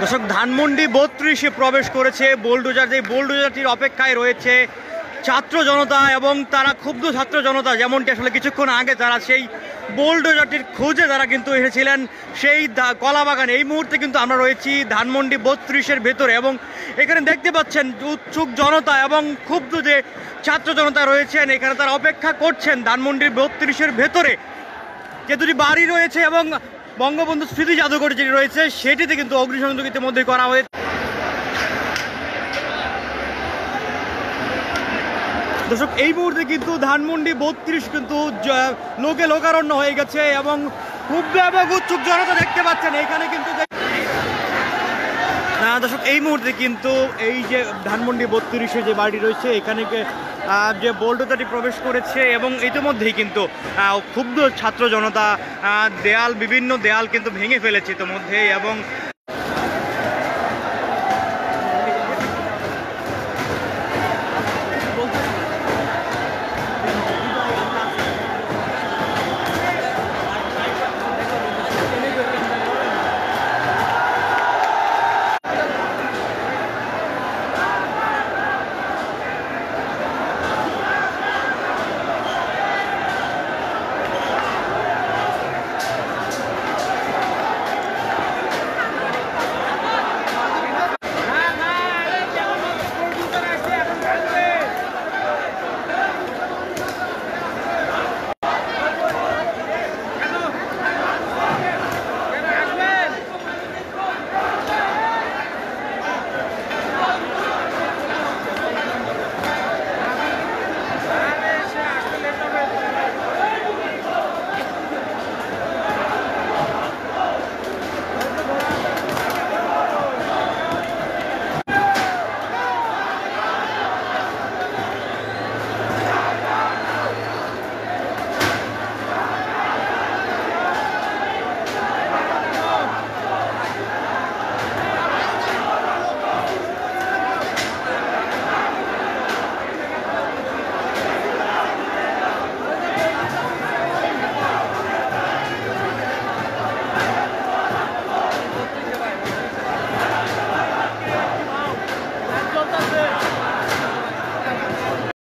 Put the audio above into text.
দর্শক, ধানমন্ডি 32-এ প্রবেশ করেছে বোলডোজার। যে বোলডোজারটির অপেক্ষায় রয়েছে ছাত্র জনতা এবং তারা ক্ষুব্ধ ছাত্র জনতা, যেমনটি আসলে কিছুক্ষণ আগে তারা সেই বোলডোজারটির খোঁজে তারা কিন্তু এসেছিলেন সেই কলাবাগানে। এই মুহূর্তে কিন্তু আমরা রয়েছি ধানমন্ডি 32-এর ভেতরে এবং এখানে দেখতে পাচ্ছেন উৎসুক জনতা এবং ক্ষুব্ধ যে ছাত্র জনতা রয়েছেন এখানে তারা অপেক্ষা করছেন ধানমন্ডি 32-এর ভেতরে। যে দুটি বাড়ি রয়েছে এবং বঙ্গবন্ধু স্মৃতি জাদুঘর যেটি রয়েছে সেটিতে কিন্তু অগ্নিসংযোগ ইতিমধ্যে করা হয়েছে। দর্শক, এই মুহূর্তে কিন্তু ধানমন্ডি 32 কিন্তু লোকে লোকারণ্য হয়ে গেছে এবং ক্ষুব্ধ এবং উৎসুক জনতা দেখতে পাচ্ছেন এখানে কিন্তু। দর্শক, এই মুহূর্তে কিন্তু এই যে ধানমন্ডি 32-এ যে বাড়ি রয়েছে এখানে যে বোলডোজারটি প্রবেশ করেছে এবং ইতিমধ্যেই কিন্তু ক্ষুব্ধ ছাত্র জনতা বিভিন্ন দেয়াল কিন্তু ভেঙে ফেলেছে ইতিমধ্যেই এবং